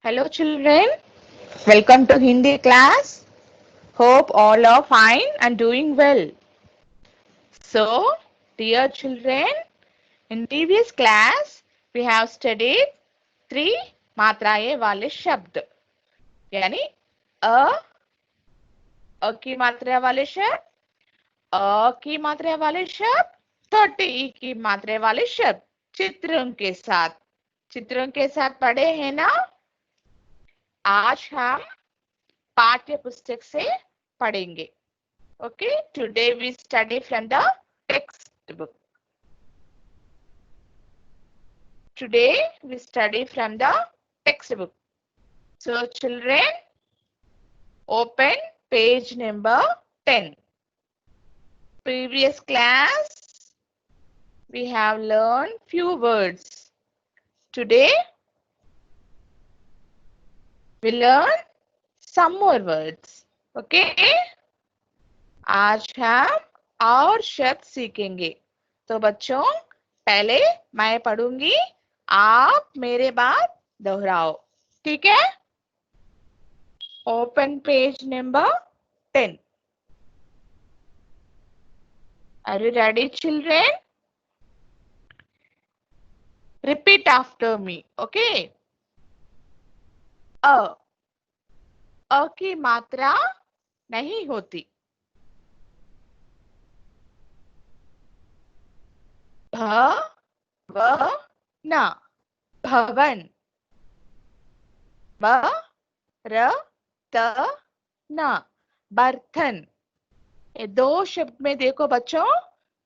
Hello children, welcome to Hindi class. Hope all are fine and doing well. So, dear children, in previous class we have studied three मात्राएं वाले शब्द यानी अ की मात्रा वाले शब्द, अ की मात्रा वाले शब्द, छोटे ई की मात्रा वाले शब्द चित्रों के साथ पढ़े हैं ना। आज हम पाठ्य पुस्तक से पढ़ेंगे। Okay, today we study from the textbook. Today we study from the textbook. So children, open page number 10. Previous class, we have learned few words. Today, we learn some more words. Okay? आज हम और शब्द सीखेंगे। तो बच्चों, पहले मैं पढ़ूंगी, आप मेरे बात दोहराओ, ठीक है? Open page number 10. Are you ready, children? Repeat after me, okay? अ की मात्रा नहीं होती। भ व न भवन। ब र त न बर्तन। ये दो शब्द में देखो बच्चों,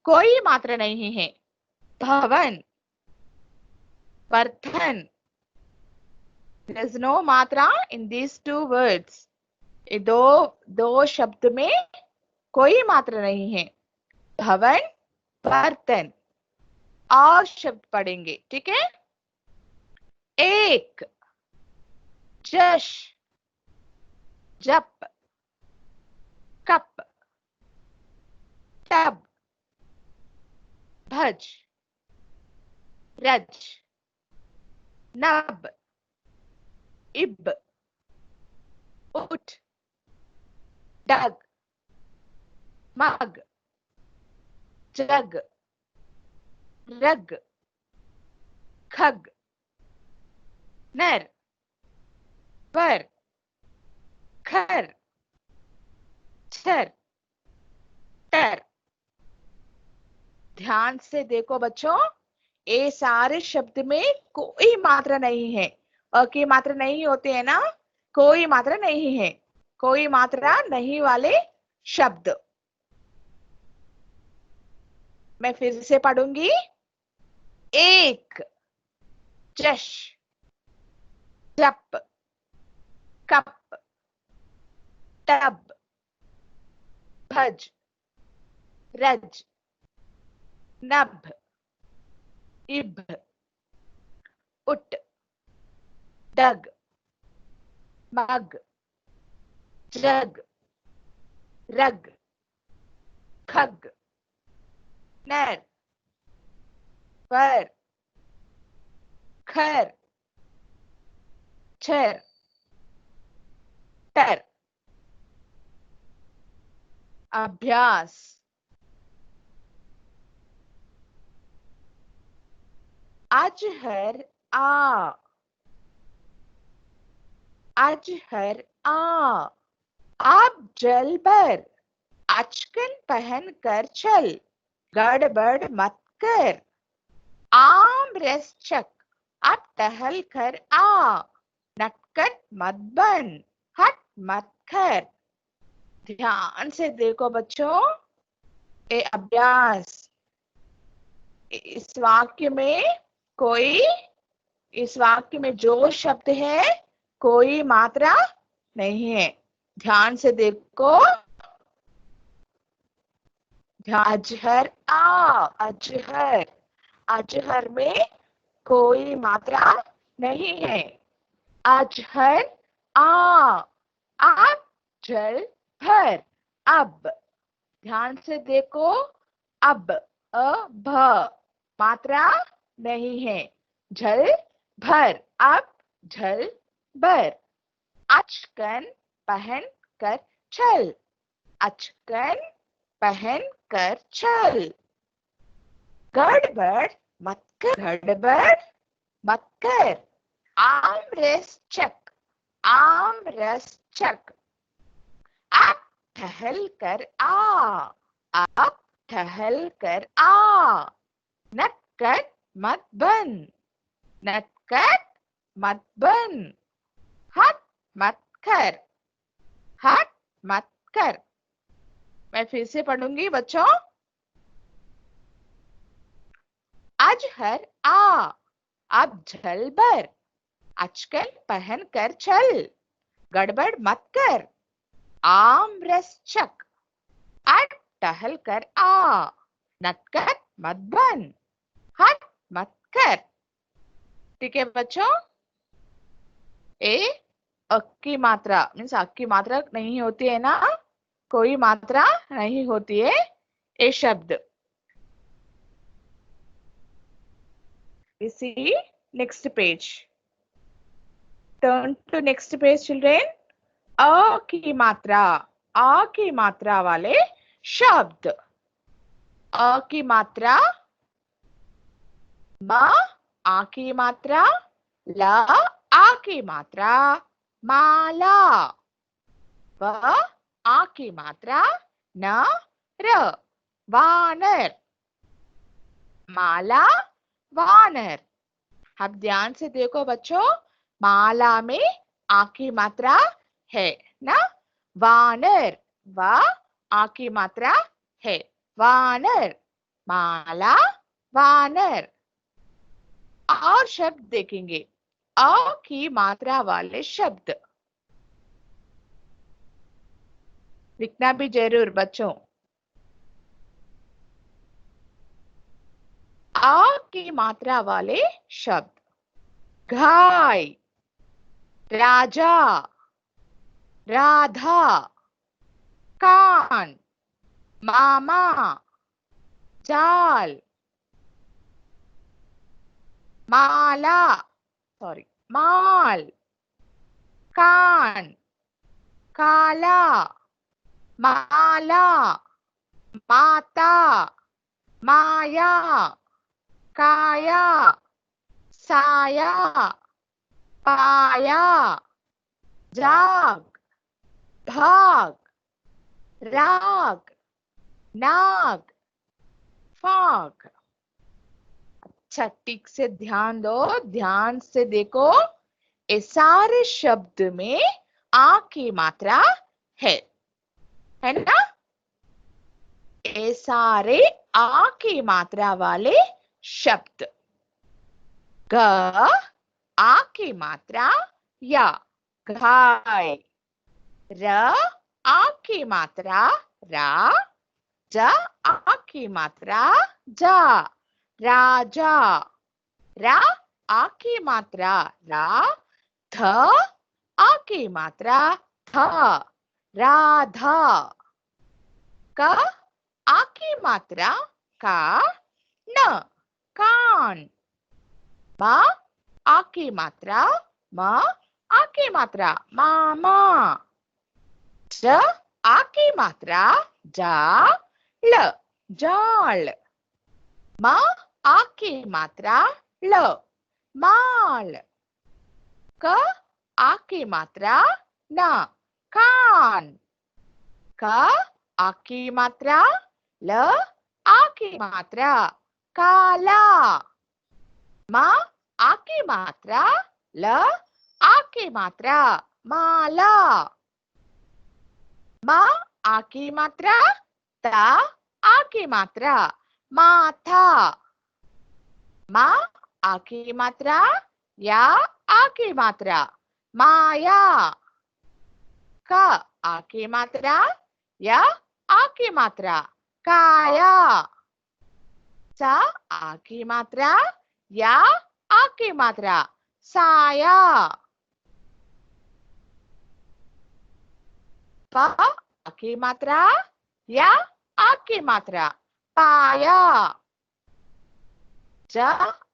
कोई मात्रा नहीं है। भवन, बर्तन, there is no मात्रा in these two words. ये दो शब्द में कोई मात्रा नहीं है। भवन, बर्तन। और शब्द पढ़ेंगे, ठीक है? एक, जश, जप, कप, टब, भज, रज, नब, इब, उठ, डग, मग, जग, रग, खग, नर, वर, खर, छर, टर। ध्यान से देखो बच्चों, ये सारे शब्द में कोई मात्रा नहीं है। अ की मात्रा नहीं होते है ना, कोई मात्रा नहीं है। कोई मात्रा नहीं वाले शब्द। मैं फिर से पढ़ूंगी। एक, जश, जप, कप, टब, भज, रज, नभ, इब, उठ, डग, मग, जग, रग, खग, नर, वर, खर, छर, टर। अभ्यास। अजहर आ, अजहर आ। आप जल भर, अचकन पहन कर चल, गड़बड़ मत कर। आम रस चख, अब टहल कर आ, नटखट मत बन, हट मत कर। ध्यान से देखो बच्चों, ये अभ्यास। इस वाक्य में जो शब्द है, कोई मात्रा नहीं है। ध्यान से देखो। अजहर आ, अजहर, अजहर में कोई मात्रा नहीं है। अजहर आ, आप जल भर। अब ध्यान से देखो, अब भ मात्रा नहीं है। जल भर, अब जल बर, अचकन पहन कर चल, अचकन पहन कर चल। गड़बड़ मत कर, गड़बड़ मत कर। आमरस चक, आमरस चक। अब टहल कर आ, अब टहल कर आ। नटखट मत बन, नटखट मत बन। हट मत कर, हट मत कर। मैं फिर से पढ़ूंगी बच्चों। अजहर आ, अब झल भर। अचकन पहन कर चल, गड़बड़ मत कर। आम रस चक, अट टहल कर आ। नटखट मत बन, हट मत कर। ठीक है बच्चों। ए अक की मात्रा मीन्स अक की मात्रा नहीं होती है ना, कोई मात्रा नहीं होती है ए शब्द। See next page. Turn to next page children. अ की मात्रा, आ की मात्रा वाले शब्द। अ की मात्रा म, आ की मात्रा ल, आ की मात्रा माला। व, आ की मात्रा न, र, वानर। माला, वानर। अब ध्यान से देखो बच्चों, माला में आ की मात्रा है ना, वानर व आ की मात्रा है, वानर, माला, वानर। और शब्द देखेंगे, अ की मात्रा वाले शब्द लिखना भी जरूर बच्चों। आ की मात्रा वाले शब्द, गाय, राजा, राधा, कान, मामा, जाल, माला, सॉरी माल, कान, काला, माला, माता, माया, काया, साया, पाया, जाग, भाग, राग, नाग, फाग। अच्छा ठीक से ध्यान दो, ध्यान से देखो, ये सारे शब्द में आ की मात्रा है ना। ये सारे आ की मात्रा वाले शब्द। ग, आ की मात्रा या, गाय। र, आ की मात्रा रा, ज, आ की मात्रा जा, राजा। रा, आ की मात्रा रा, ध, आ की मात्रा थ, राधा। क, आ की मात्रा का, न, कान। म, आ की मात्रा म, आ की मात्रा मामा। ज, आ की मात्रा जा, ल, जाल। म, आ की मात्रा ल, माल। क, आ की मात्रा न, कान। क, आ की मात्रा ल, आ की मात्रा काला। म, आ की मात्रा ल, आ की मात्रा माला। म, आ की मात्रा ता, आ की मात्रा माथा। म, आ की मात्रा या, आ की मात्रा माया। क, आ की मात्रा या, आ की मात्रा काया। स, आ की मात्रा या, आ की मात्रा साया। प, आ की मात्रा या, आ की मात्रा पाया। ज,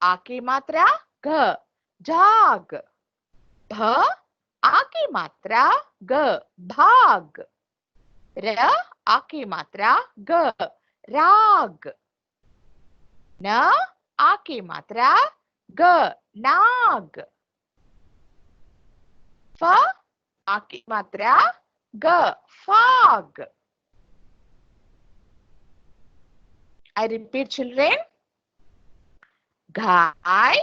आ की मात्रा घ, जाग। भ, आ की मात्रा ग, भाग। र आ की मात्रा ग, राग। न आ की मात्रा ग, नाग। फ आ की मात्रा ग, फाग। I repeat, children. गाय,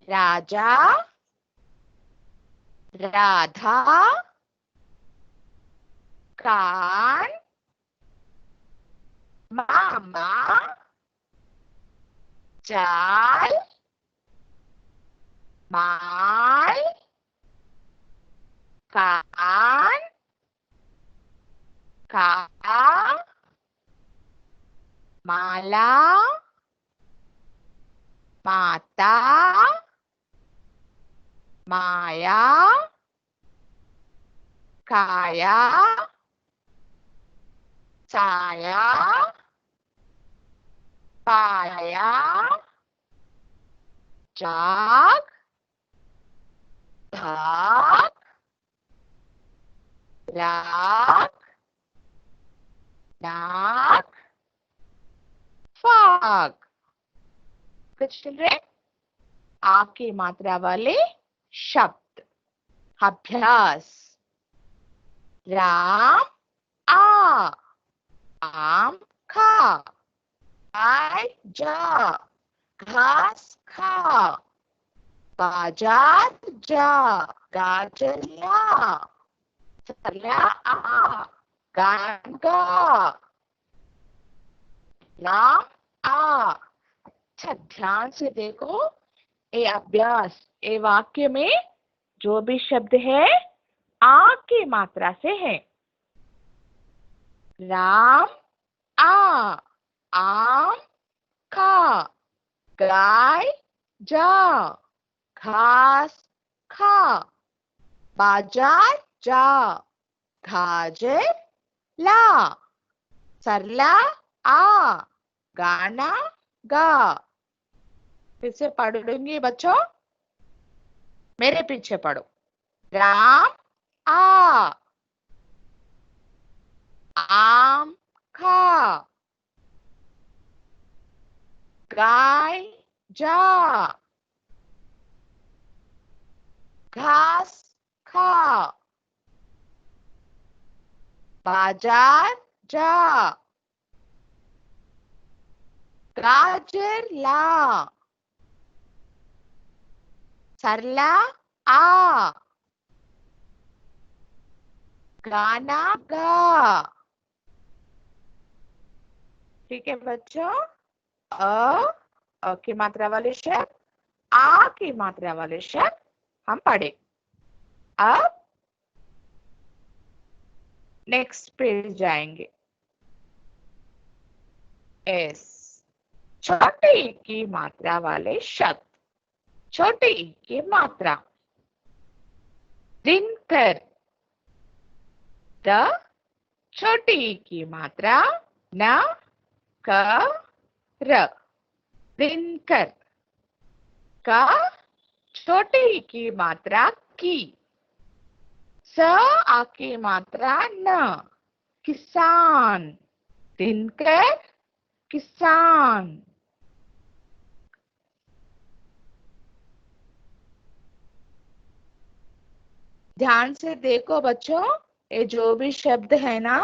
राजा, राधा, कान, मामा, चाल, माल, कान, का, माला, माता, माया, काया, छाया, पाया, जाग, भाग, राग, नाग, फाग। Good children. आ की मात्रा वाले शब्द। अभ्यास। राम आ, आम खा, गाय जा, घास खा, बाजार जा, गाजर ला, चला आ, गान गा, राम आ। अच्छा, ध्यान से देखो, ये अभ्यास, ये वाक्य में जो भी शब्द है आ की मात्रा से है। राम आ, आम खा, गाय जा, घास खा, बाजार जा, गाजर ला, सरला आ, गाना गा। फिर से पढ़ूंगी बच्चों, मेरे पीछे पढ़ो। राम आ, आम खा, गाय जा, घास खा, बाजार जा, गाजर ला, सरला आ, गाना गा। ठीक है बच्चों। अ की मात्रा वाले शब्द, आ की मात्रा वाले शब्द हम पढ़े। अब नेक्स्ट पेज जाएंगे। एस, छोटे ई की मात्रा वाले शब्द। छोटे ई की मात्रा। दिनकर। द, छोटे ई की मात्रा न, क, र, दिनकर। का, छोटे ई की मात्रा की। स आ की मात्रा न, किसान। दिनकर, किसान। ध्यान से देखो बच्चों, ये जो भी शब्द है ना,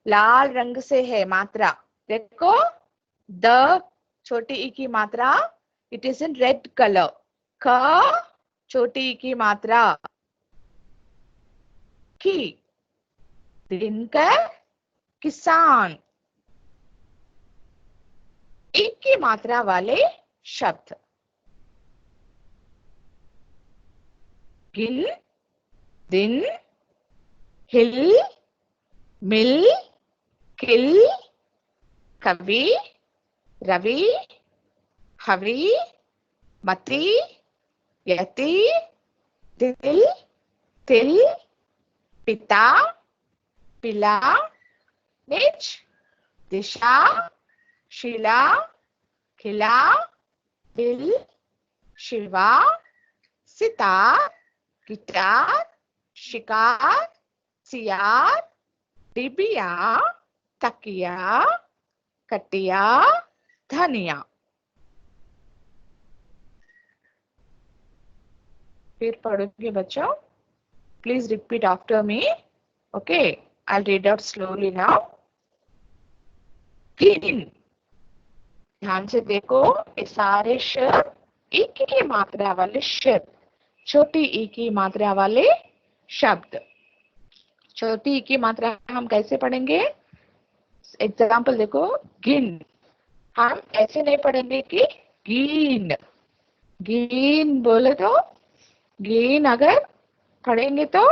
लाल रंग से है मात्रा। देखो, द छोटी ई की मात्रा, it is in red colour. क छोटी ई की मात्रा की। दिनकर, किसान। एक की मात्रा वाले शब्द। गिल, दिन, हिल, मिल, किल, कवि, रवि, हवि, मति, यति, दिल, तिल, पिता, पिला, निज, दिशा, शिला, खिला, बिल, शिवा, सिता, गिटार, शिकार, सियार, डिबिया, तकिया, कटिया, धनिया। फिर पढ़ोगे बच्चों? Please repeat after me. Okay, I'll read out slowly now. Clean. ध्यान से देखो, ये सारे शब्द एक की मात्रा वाले शब्द, छोटी ई की मात्रा वाले शब्द। छोटी ई की मात्रा हम कैसे पढ़ेंगे? एग्जाम्पल देखो, गिन। हम ऐसे नहीं पढ़ेंगे कि गिन। गिन बोले तो, गिन अगर पढ़ेंगे तो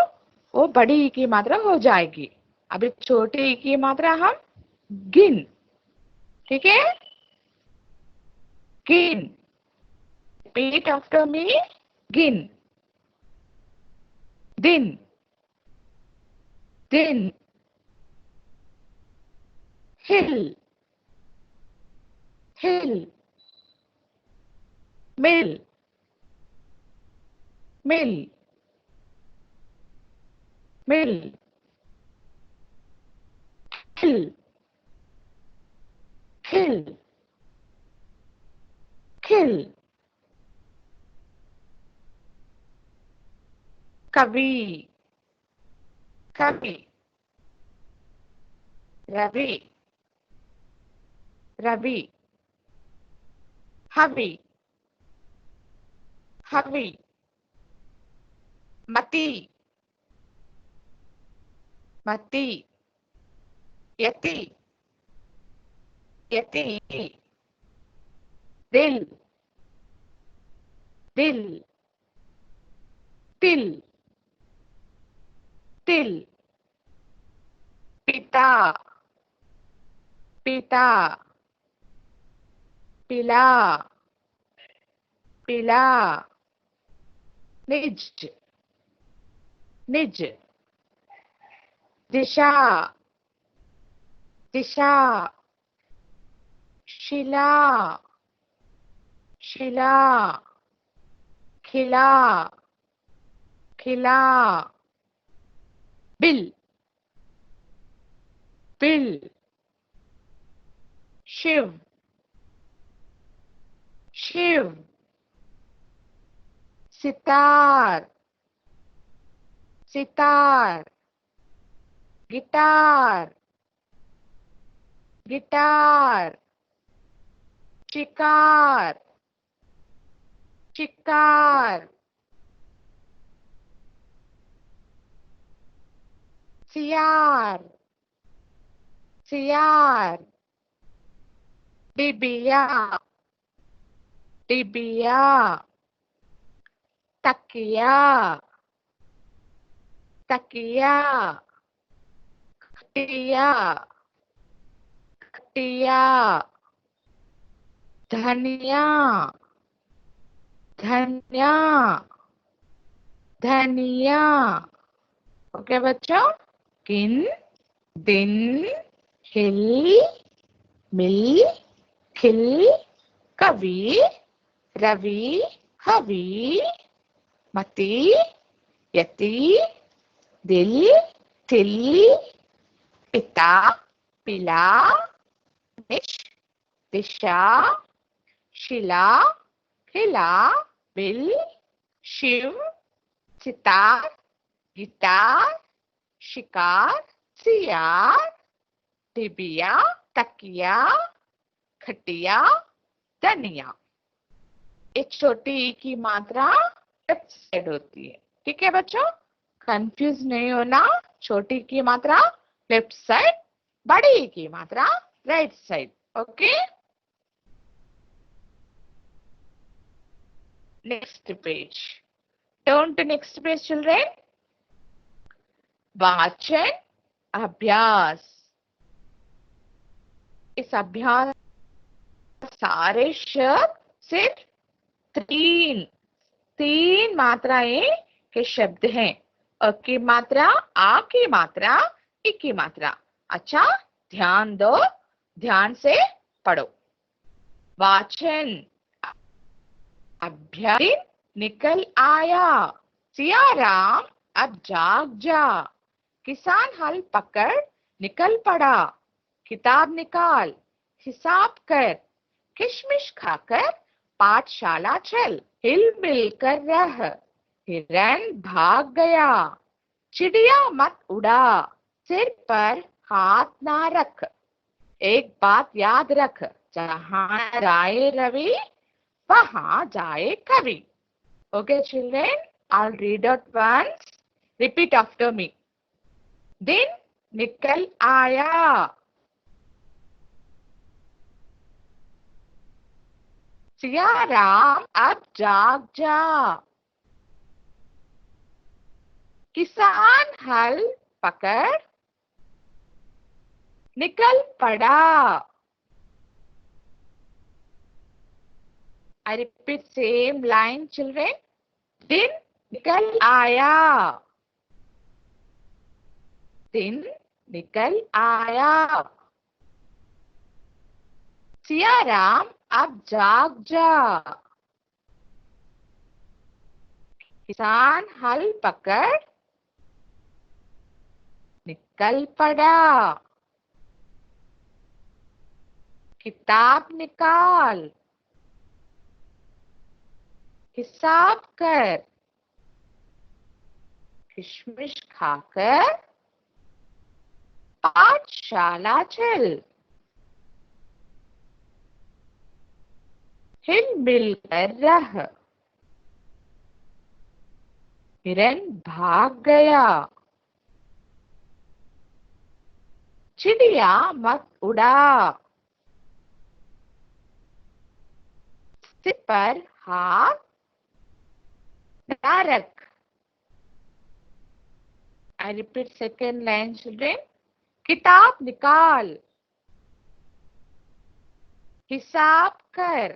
वो बड़ी ई की मात्रा हो जाएगी। अभी छोटी ई की मात्रा हम गिन। ठीक है? गिन। Repeat after me. गिन। दिन, दिन। हिल, हिल। मिल, मिल, मिल। खिल, खिल, खिल। कवि, कवि। रवि, रवि। हवि, हवि। मति, मति। यति, यति। दिल, दिल। तिल, तिल। पिता, पिता। पिला, पिला। निज, निज। दिशा, दिशा। शिला, शिला। खिला, खिला। बिल, बिल। शिव, शिव। सितार, सितार। Guitar, guitar. शिकार, शिकार। सियार, सियार। डिबिया, डिबिया। तकिया, तकिया। खटिया, खटिया। धनिया, धनिया, धनिया। ओके बच्चों? किन, दिन, हिल, मिल, खिल, कवि, रवि, हवि, मति, यति, दिल, तिल, पिता, पिला, निश, दिशा, शिला, खिला, बिल, शिव, सितार, गिटार, शिकार, सियार, डिबिया, तकिया, खटिया, धनिया। एक छोटी ई की मात्रा लेफ्ट साइड होती है। ठीक है बच्चों? कंफ्यूज नहीं होना। छोटी ई की मात्रा लेफ्ट साइड, बड़ी ई की मात्रा right side. Okay? Next page. Turn to next page children. वाचन अभ्यास। इस अभ्यास सारे शब्द सिर्फ तीन तीन मात्राएं के शब्द हैं। अ की मात्रा, आ की मात्रा, इ की मात्रा। अच्छा, ध्यान दो, ध्यान से पढ़ो। वाचन, अभ्यास। निकल आया, सियाराम अब जाग जा, किसान हल पकड़ निकल पड़ा, किताब निकाल हिसाब कर, किशमिश खाकर पाठशाला चल, हिल मिल कर रह, हिरन भाग गया, चिड़िया मत उड़ा, सिर पर हाथ ना रख, एक बात याद रख, जहां जाए रवि वहां जाए कवि. Okay, children, I'll read out once. Repeat after me. दिन निकल आया, सियाराम अब जाग जा, किसान हल पकड़ निकल पड़ा. I repeat same line, children. दिन निकल आया, दिन निकल आया, सियाराम अब जाग जा, किसान हल पकड़ निकल पड़ा, किताब निकाल हिसाब कर, किशमिश खाकर पाठशाला चल, हिल मिल कर रह, हिरन भाग गया, चिड़िया मत उड़ा, सिर पर हाथ ना रख. I repeat second line, children. किताब निकाल हिसाब कर,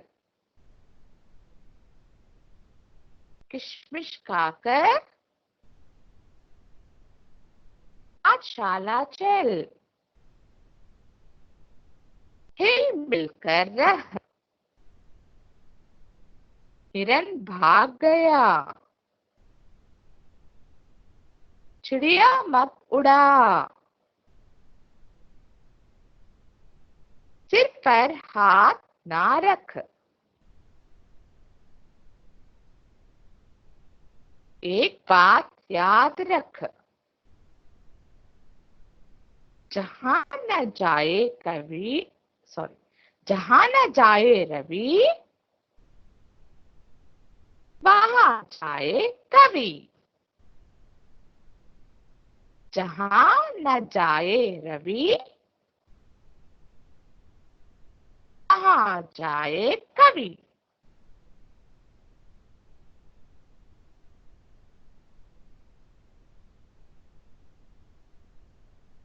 किशमिश खाकर पाठशाला चल, हिल मिलकर रह, हिरन भाग गया, चिड़िया मत उड़ा, सिर पर हाथ ना रख, एक बात याद रख, जहां न जाए जहां न जाए रवि वहां जाए कवि. जहां न जाए रवि वहां जाए कवि.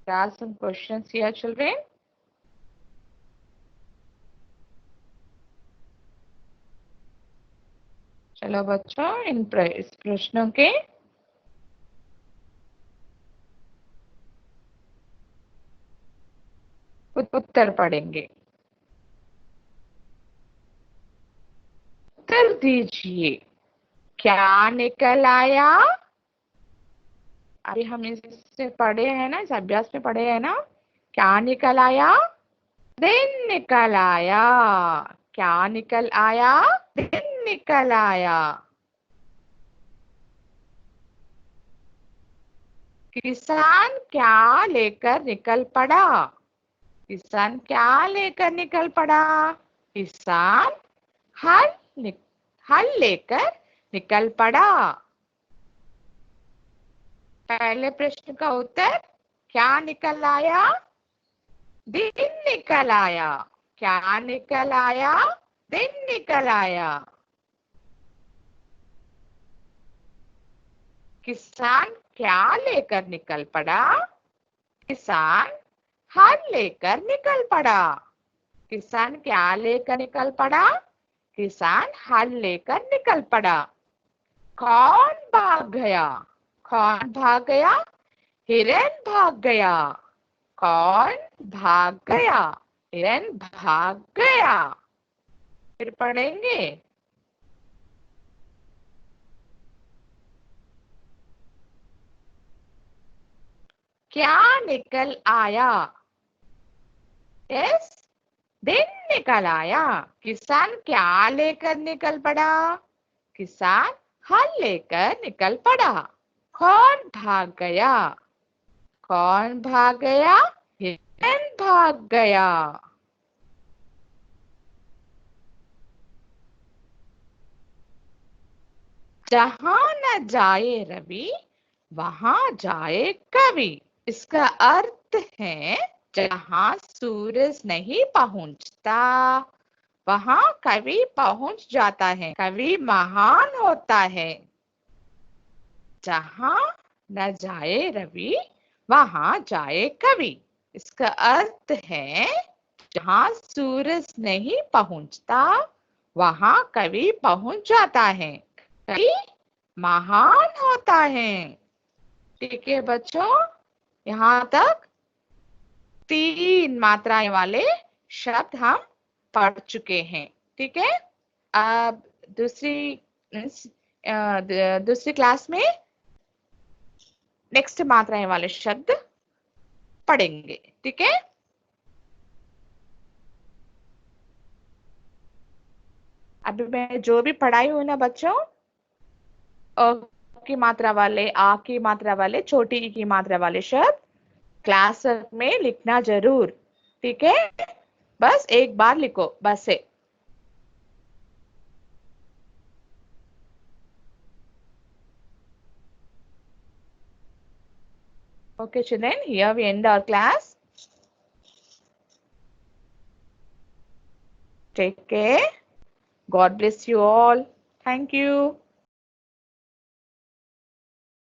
There are some questions here, children. चलो बच्चों इस प्रश्नों के उत्तर पढ़ेंगे. उत्तर दीजिए. क्या निकल आया? अभी हम इससे पढ़े हैं ना, इस अभ्यास में पढ़े हैं ना. क्या निकल आया? दिन निकल आया. क्या निकल आया? दिन निकल आया. किसान क्या लेकर निकल पड़ा? किसान क्या लेकर निकल पड़ा? किसान हल लेकर निकल पड़ा. पहले प्रश्न का उत्तर क्या निकल आया? दिन निकल आया. क्या निकल आया? दिन निकल आया. किसान क्या लेकर निकल पड़ा? किसान हल लेकर निकल पड़ा. किसान क्या लेकर निकल पड़ा? किसान हल लेकर निकल पड़ा. कौन भाग गया? कौन भाग गया? हिरन भाग गया. कौन भाग गया? हिरन भाग गया. फिर पढ़ेंगे. क्या निकल आया? यस, दिन निकल आया। किसान क्या लेकर निकल पड़ा? किसान हल लेकर निकल पड़ा। कौन भाग गया? कौन भाग गया? हिरन भाग गया। जहां न जाए रवि, वहां जाए कवि। इसका अर्थ है जहां सूरज नहीं पहुंचता वहां कवि पहुंच जाता है। कवि महान होता है। जहां न जाए रवि, वहां जाए कवि। इसका अर्थ है जहां सूरज नहीं पहुंचता वहां कवि पहुंच जाता है। कवि महान होता है। ठीक है बच्चों, यहाँ तक 3 मात्राएं वाले शब्द हम पढ़ चुके हैं। ठीक है, अब दूसरी क्लास में नेक्स्ट मात्राएं वाले शब्द पढ़ेंगे। ठीक है, अभी मैं जो भी पढ़ाई हुई ना बच्चों, अ की मात्रा वाले, आ की मात्रा वाले, छोटी ई की मात्रा वाले शब्द क्लास में लिखना जरूर। ठीक है, बस एक बार लिखो, बस है। Okay, children, here we end our class. Take care. God bless you all. Thank you.